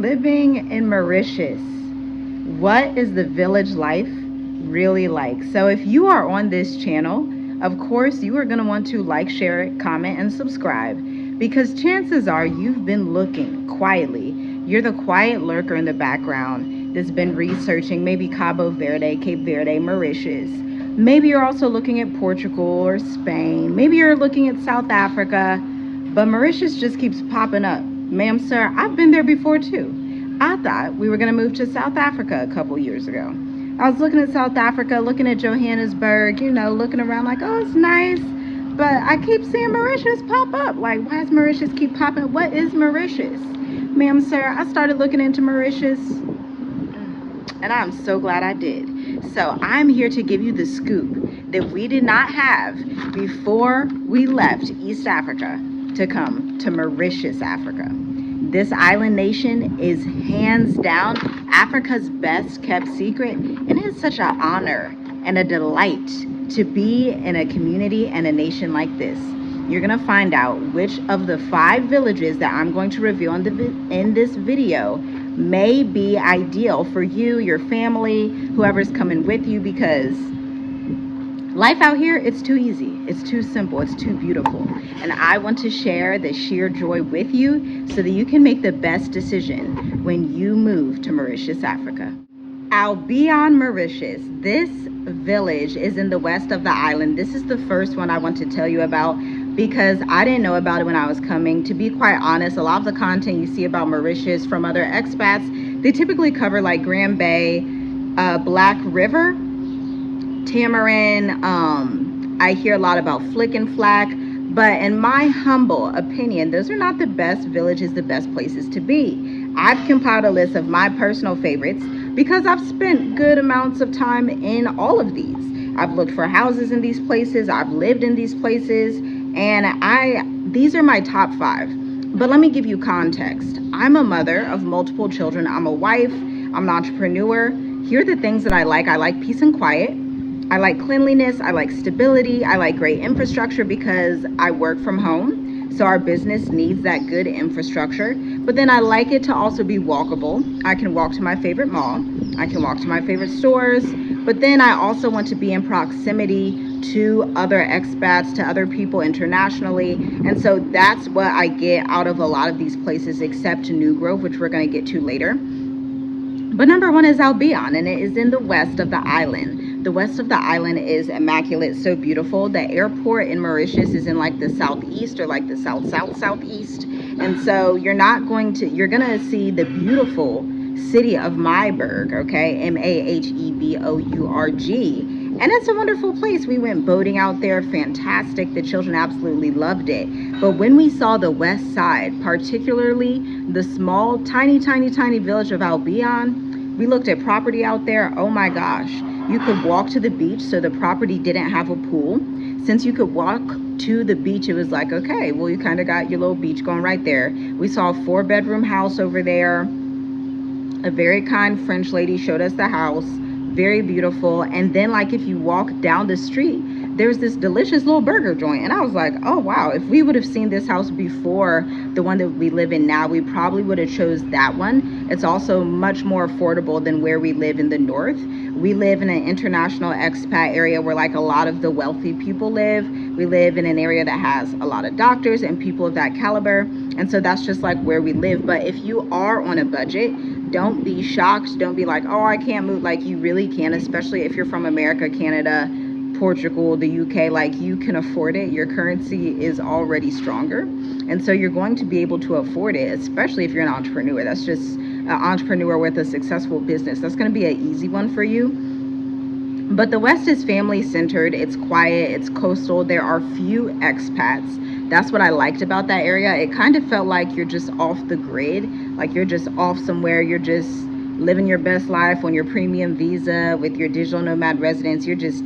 living in Mauritius. What is the village life really like? So if you are on this channel, of course, you are going to want to like, share, comment, and subscribe, because chances are you've been looking quietly. You're the quiet lurker in the background that's been researching maybe Cabo Verde, Cape Verde, Mauritius. Maybe you're also looking at Portugal or Spain. Maybe you're looking at South Africa, but Mauritius just keeps popping up. Ma'am, sir, I've been there before too. I thought we were going to move to South Africa a couple years ago. I was looking at South Africa, looking at Johannesburg, looking around like, oh, it's nice. But I keep seeing Mauritius pop up. Like, why does Mauritius keep popping? What is Mauritius? Ma'am, sir, I started looking into Mauritius, and I'm so glad I did. So I'm here to give you the scoop that we did not have before we left East Africa to come to Mauritius, Africa. This island nation is hands down Africa's best kept secret, and it's such an honor and a delight to be in a community and a nation like this. You're gonna find out which of the 5 villages that I'm going to reveal in this video may be ideal for you, your family, whoever's coming with you, because life out here, it's too easy, it's too simple, it's too beautiful. And I want to share the sheer joy with you so that you can make the best decision when you move to Mauritius, Africa. Albion, Mauritius. This village is in the west of the island. This is the first one I want to tell you about because I didn't know about it when I was coming. To be quite honest, a lot of the content you see about Mauritius from other expats, they typically cover like Grand Bay, Black River, Tamarin. I hear a lot about Flick and Flack, but in my humble opinion, those are not the best villages, the best places to be. I've compiled a list of my personal favorites because I've spent good amounts of time in all of these. I've looked for houses in these places, I've lived in these places, and these are my top 5. But let me give you context. I'm a mother of multiple children. I'm a wife. I'm an entrepreneur. Here are the things that I like. I like peace and quiet. I like cleanliness. I like stability. I like great infrastructure because I work from home. So our business needs that good infrastructure. But then I like it to also be walkable. I can walk to my favorite mall. I can walk to my favorite stores. But then I also want to be in proximity to other expats, to other people internationally. And so that's what I get out of a lot of these places, except New Grove, which we're going to get to later. But number 1 is Albion, and it is in the west of the island. The west of the island is immaculate, so beautiful. The airport in Mauritius is in like the southeast or like the southeast. And so you're going to see the beautiful city of Myburg, okay? Mahebourg. And it's a wonderful place. We went boating out there, fantastic. The children absolutely loved it. But when we saw the west side, particularly the small, tiny village of Albion, we looked at property out there. Oh my gosh. You could walk to the beach, so the property didn't have a pool. Since you could walk to the beach, it was like, okay, well, you kind of got your little beach going right there. We saw a 4-bedroom house over there. A very kind French lady showed us the house. Very beautiful. And then like if you walk down the street, there's this delicious little burger joint, and I was like, oh wow, if we would have seen this house before the one that we live in now, we probably would have chose that one. It's also much more affordable than where we live in the north. We live in an international expat area where like a lot of the wealthy people live. We live in an area that has a lot of doctors and people of that caliber, and so that's just like where we live. But if you are on a budget, don't be shocked. Don't be like, oh, I can't move. Like, you really can, especially if you're from America, Canada, Portugal, the UK. Like, you can afford it. Your currency is already stronger, and so you're going to be able to afford it, especially if you're an entrepreneur. That's just an entrepreneur with a successful business. That's going to be an easy one for you. But the West is family centered. It's quiet. It's coastal. There are few expats. That's what I liked about that area. It kind of felt like you're just off the grid, like you're just off somewhere. You're just living your best life on your premium visa with your digital nomad residence. You're just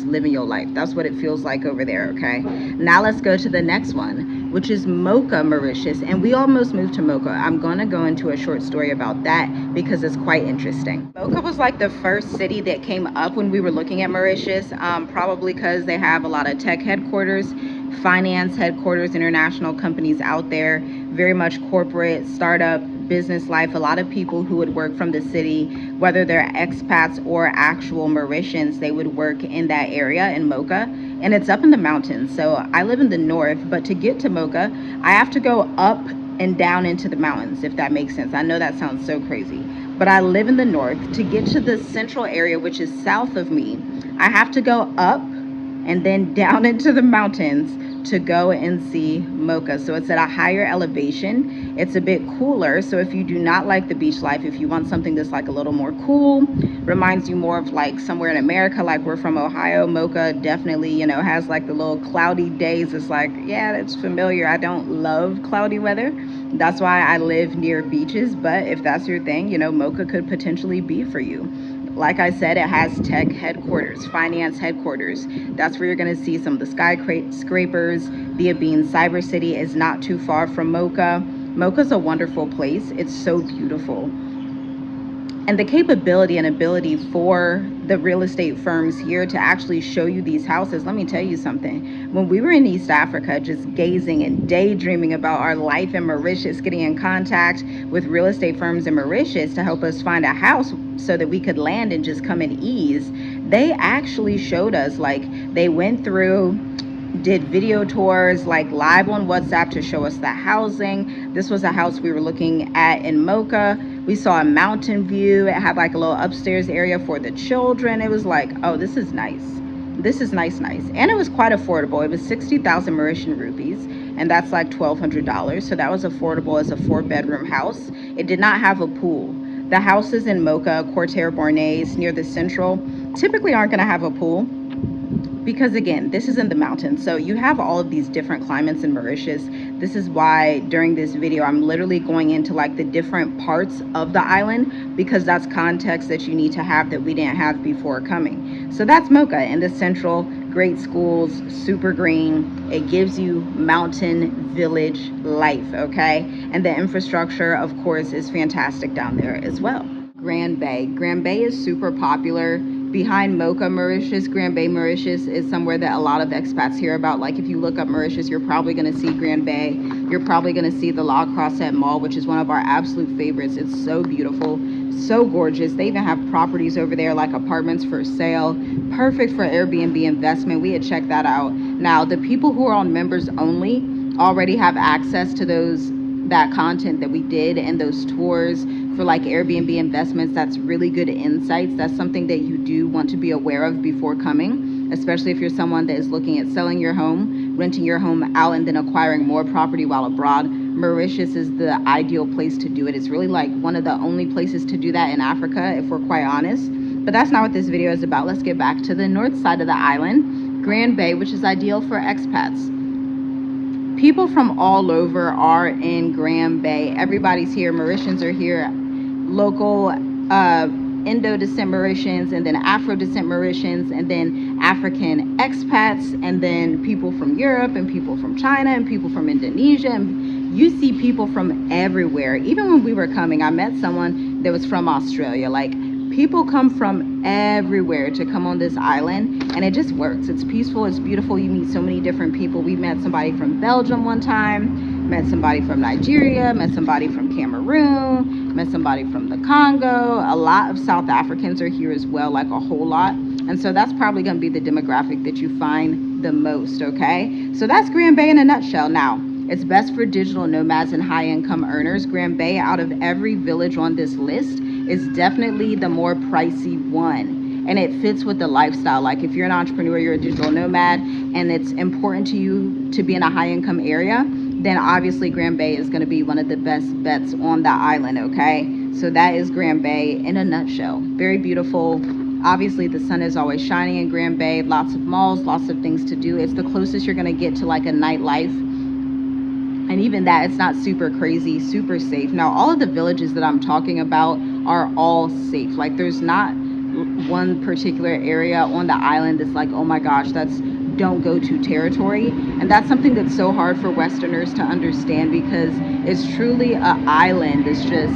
living your life. That's what it feels like over there, okay? Now let's go to the next one, which is Mocha, Mauritius. And we almost moved to Mocha. I'm going to go into a short story about that because it's quite interesting. Mocha was like the first city that came up when we were looking at Mauritius, probably because they have a lot of tech headquarters, finance headquarters, international companies out there, very much corporate, startup business life. A lot of people who would work from the city, whether they're expats or actual Mauritians, they would work in that area in Mocha, and it's up in the mountains. So I live in the north, but to get to Mocha, I have to go up and down into the mountains, if that makes sense. I know that sounds so crazy, but I live in the north. To get to the central area, which is south of me, I have to go up and then down into the mountains to go and see Mocha. So it's at a higher elevation. It's a bit cooler. So if you do not like the beach life, if you want something that's like a little more cool, reminds you more of like somewhere in America, like we're from Ohio, Mocha definitely, you know, has like the little cloudy days. It's like, yeah, that's familiar. I don't love cloudy weather. That's why I live near beaches. But if that's your thing, you know, Mocha could potentially be for you. Like I said, it has tech headquarters, finance headquarters. That's where you're going to see some of the skyscrapers. The Abine Cyber City is not too far from Mocha. Mocha's a wonderful place. It's so beautiful. And the capability and ability for the real estate firms here to actually show you these houses, let me tell you something. When we were in East Africa, just gazing and daydreaming about our life in Mauritius, getting in contact with real estate firms in Mauritius to help us find a house so that we could land and just come in ease, they actually showed us, like, they went through, did video tours, like live on WhatsApp to show us the housing. This was a house we were looking at in Mocha. We saw a mountain view. It had like a little upstairs area for the children. It was like, oh, this is nice. This is nice. And it was quite affordable. It was 60,000 Mauritian rupees, and that's like $1,200. So that was affordable as a 4-bedroom house. It did not have a pool. The houses in Mocha, Quartier Bornés, near the Central, typically aren't going to have a pool, because again, this is in the mountains. So you have all of these different climates in Mauritius. This is why during this video, I'm literally going into like the different parts of the island, because that's context that you need to have that we didn't have before coming. So that's Mocha in the central, great schools, super green. It gives you mountain village life, okay? And the infrastructure, of course, is fantastic down there as well. Grand Bay. Grand Bay is super popular. Behind Mocha, Mauritius, Grand Bay, Mauritius is somewhere that a lot of expats hear about. Like if you look up Mauritius, you're probably going to see Grand Bay. You're probably going to see the La Croisette Mall, which is one of our absolute favorites. It's so beautiful, so gorgeous. They even have properties over there, like apartments for sale, perfect for Airbnb investment. We had checked that out. Now, the people who are on members only already have access to that content that we did and those tours for like Airbnb investments. That's really good insights. That's something that you do want to be aware of before coming, especially if you're someone that is looking at selling your home, renting your home out, and then acquiring more property while abroad. Mauritius is the ideal place to do it. It's really like one of the only places to do that in Africa, if we're quite honest. But that's not what this video is about. Let's get back to the north side of the island, Grand Bay, which is ideal for expats. People from all over are in Grand Bay. Everybody's here. Mauritians are here. Local Indo-descent Mauritians, and then Afro-descent Mauritians, and then African expats, and then people from Europe, and people from China, and people from Indonesia. And you see people from everywhere. Even when we were coming, I met someone that was from Australia. Like, people come from everywhere to come on this island, and it just works. It's peaceful, it's beautiful. You meet so many different people. We met somebody from Belgium one time, met somebody from Nigeria, met somebody from Cameroon, met somebody from the Congo. A lot of South Africans are here as well, like a whole lot. And so that's probably going to be the demographic that you find the most, okay? So that's Grand Bay in a nutshell. Now, it's best for digital nomads and high-income earners. Grand Bay, out of every village on this list, is definitely the more pricey one, and it fits with the lifestyle. Like if you're an entrepreneur, you're a digital nomad, and it's important to you to be in a high income area, then obviously Grand Bay is going to be one of the best bets on the island, okay? So that is Grand Bay in a nutshell. Very beautiful. Obviously the sun is always shining in Grand Bay, lots of malls, lots of things to do. It's the closest you're going to get to like a nightlife. And even that, it's not super crazy, super safe. Now, all of the villages that I'm talking about are all safe. Like, there's not one particular area on the island that's like, oh my gosh, that's don't go to territory. And that's something that's so hard for Westerners to understand, because it's truly an island that's just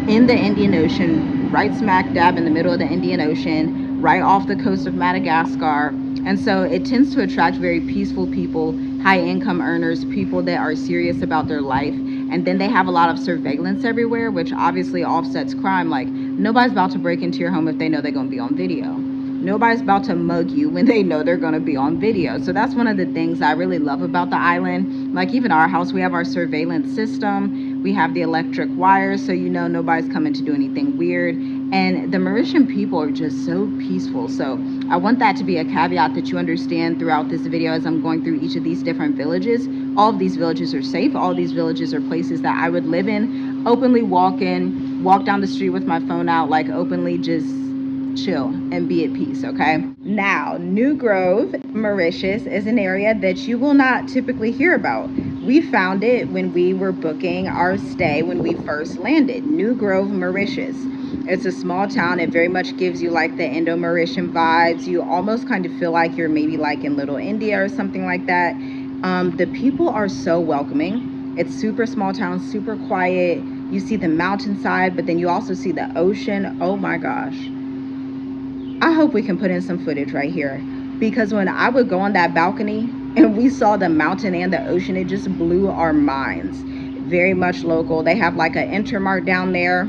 in the Indian Ocean, right smack dab in the middle of the Indian Ocean, right off the coast of Madagascar. And so it tends to attract very peaceful people, high income earners, people that are serious about their life. And then they have a lot of surveillance everywhere, which obviously offsets crime. Like, nobody's about to break into your home if they know they're going to be on video. Nobody's about to mug you when they know they're going to be on video. So that's one of the things I really love about the island. Like, even our house, we have our surveillance system. We have the electric wires, so you know nobody's coming to do anything weird. And the Mauritian people are just so peaceful. So I want that to be a caveat that you understand throughout this video as I'm going through each of these different villages. All of these villages are safe. All of these villages are places that I would live in, openly walk in, walk down the street with my phone out, like openly just chill and be at peace. Okay, now New Grove, Mauritius is an area that you will not typically hear about. We found it when we were booking our stay when we first landed. New Grove, Mauritius. It's a small town. It very much gives you like the Indo-Mauritian vibes. You almost kind of feel like you're maybe like in Little India or something like that. The people are so welcoming. It's super small town, super quiet. You see the mountainside, but then you also see the ocean. Oh my gosh. I hope we can put in some footage right here, because when I would go on that balcony and we saw the mountain and the ocean, it just blew our minds. Very much local. They have like an Intermart down there,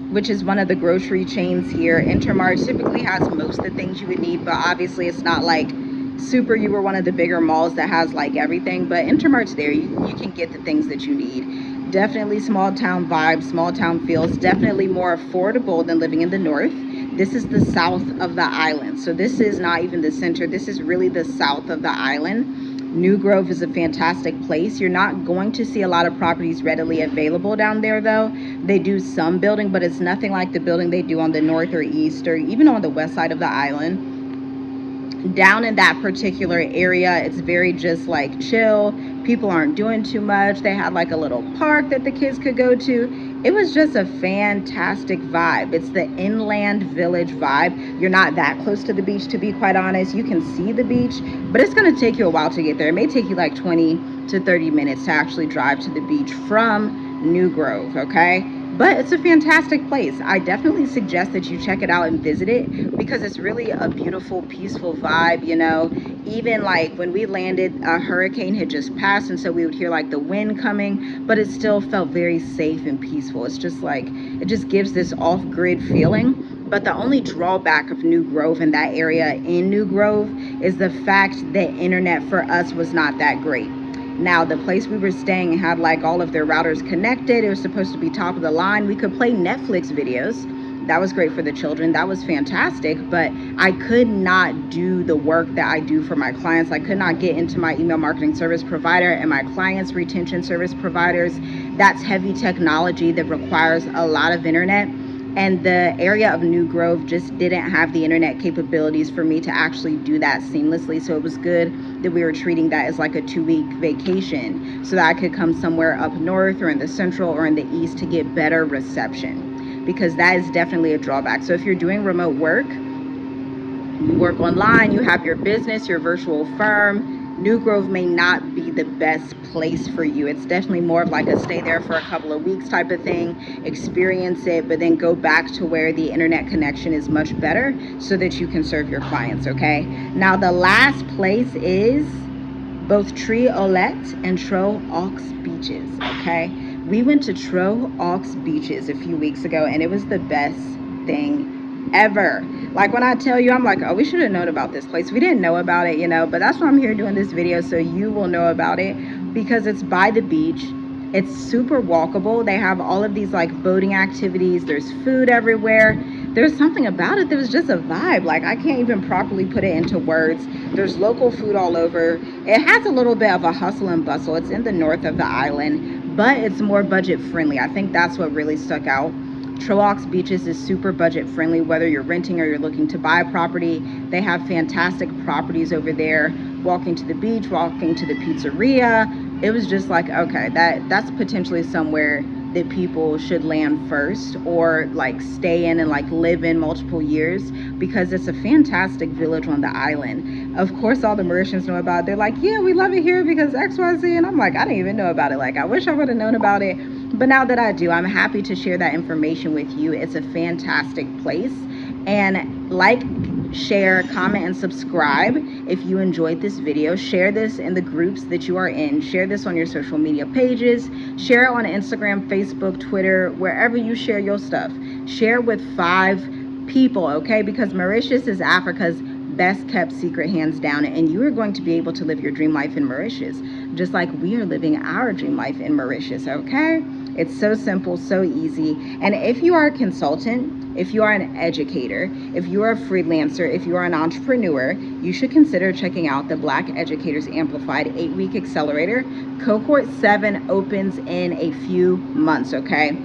which is one of the grocery chains here. Intermart typically has most of the things you would need, but obviously it's not like super you were one of the bigger malls that has like everything, but Intermart's there. You can get the things that you need. Definitely small town vibes, small town feels, definitely more affordable than living in the north. This is the south of the island. So this is not even the center. This is really the south of the island. New Grove is a fantastic place. You're not going to see a lot of properties readily available down there though. They do some building, but it's nothing like the building they do on the north or east or even on the west side of the island. Down in that particular area, it's very just like chill. People aren't doing too much. They had like a little park that the kids could go to. It was just a fantastic vibe. It's the inland village vibe. You're not that close to the beach, to be quite honest. You can see the beach, but it's going to take you a while to get there. It may take you like 20 to 30 minutes to actually drive to the beach from New Grove, okay? But it's a fantastic place. I definitely suggest that you check it out and visit it, because it's really a beautiful, peaceful vibe, you know. Even like when we landed, a hurricane had just passed, and so we would hear like the wind coming, but it still felt very safe and peaceful. It's just like, it just gives this off-grid feeling. But the only drawback of New Grove and that area in New Grove is the fact that internet for us was not that great. Now, the place we were staying had like all of their routers connected. It was supposed to be top of the line. We could play Netflix videos. That was great for the children. That was fantastic. But I could not do the work that I do for my clients. I could not get into my email marketing service provider and my clients' retention service providers. That's heavy technology that requires a lot of internet. And the area of New Grove just didn't have the internet capabilities for me to actually do that seamlessly. So it was good that we were treating that as like a 2-week vacation, so that I could come somewhere up north or in the central or in the east to get better reception, because that is definitely a drawback. So if you're doing remote work, you work online, you have your business, your virtual firm, New Grove may not be the best place for you. It's definitely more of like a stay there for a couple of weeks type of thing, experience it, but then go back to where the internet connection is much better so that you can serve your clients, okay? Now, the last place is both Triolet and Trois beaches, okay? We went to Trois beaches a few weeks ago, and it was the best thing ever. Like, when I tell you, I'm like, oh, we should have known about this place. We didn't know about it, you know, but that's why I'm here doing this video, so you will know about it, because it's by the beach. It's super walkable. They have all of these like boating activities. There's food everywhere. There's something about it that was just a vibe. Like, I can't even properly put it into words. There's local food all over. It has a little bit of a hustle and bustle. It's in the north of the island, but it's more budget friendly. I think that's what really stuck out. Trois beaches is super budget friendly, whether you're renting or you're looking to buy a property. They have fantastic properties over there. Walking to the beach, walking to the pizzeria. It was just like, okay, that's potentially somewhere that people should land first, or like stay in and like live in multiple years, because it's a fantastic village on the island. Of course, all the Mauritians know about it. They're like, yeah, we love it here because XYZ. And I'm like, I didn't even know about it. Like, I wish I would have known about it. But now that I do, I'm happy to share that information with you. It's a fantastic place. And like, share, comment, and subscribe if you enjoyed this video. Share this in the groups that you are in. Share this on your social media pages. Share it on Instagram, Facebook, Twitter, wherever you share your stuff. Share with 5 people, okay? Because Mauritius is Africa's best kept secret, hands down, and you are going to be able to live your dream life in Mauritius, just like we are living our dream life in Mauritius, okay? It's so simple, so easy. And if you are a consultant, if you are an educator, if you are a freelancer, if you are an entrepreneur, you should consider checking out the Black Educators Amplified 8-week accelerator. Cohort 7 opens in a few months, okay?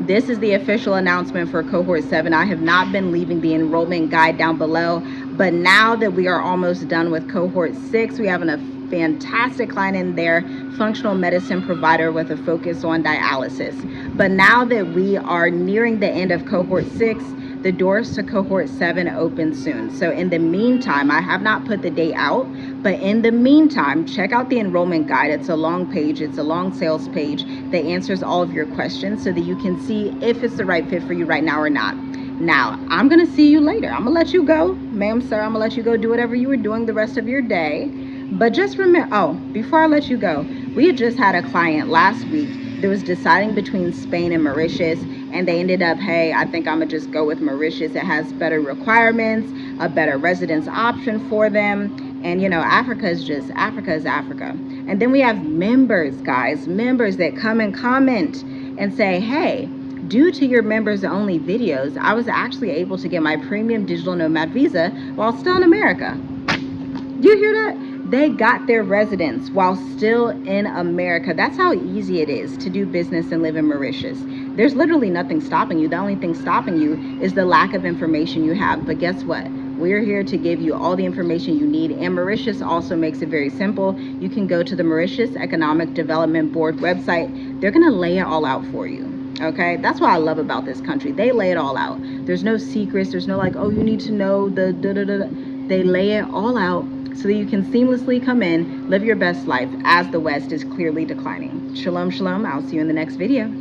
This is the official announcement for Cohort 7. I have not been leaving the enrollment guide down below, but now that we are almost done with Cohort 6, we have a fantastic client in there, functional medicine provider with a focus on dialysis. But now that we are nearing the end of Cohort 6, the doors to Cohort 7 open soon. So in the meantime, I have not put the date out, but in the meantime, check out the enrollment guide. It's a long page, it's a long sales page that answers all of your questions so that you can see if it's the right fit for you right now or not. Now, I'm gonna see you later. I'm gonna let you go, ma'am, sir, I'm gonna let you go do whatever you were doing the rest of your day. But just remember, before I let you go, we had just had a client last week that was deciding between Spain and Mauritius, and they ended up, hey, I think I'm gonna just go with Mauritius. It has better requirements, a better residence option for them. And you know, Africa is Africa. And then we have members, guys, members that come and comment and say, hey, due to your members only videos, I was actually able to get my premium digital nomad visa while still in America. You hear that? They got their residence while still in America. That's how easy it is to do business and live in Mauritius. There's literally nothing stopping you. The only thing stopping you is the lack of information you have. But guess what? We're here to give you all the information you need. And Mauritius also makes it very simple. You can go to the Mauritius Economic Development Board website. They're gonna lay it all out for you. Okay, that's what I love about this country. They lay it all out. There's no secrets. There's no like, oh, you need to know the da-da-da-da. They lay it all out so that you can seamlessly come in, live your best life as the West is clearly declining. Shalom, shalom. I'll see you in the next video.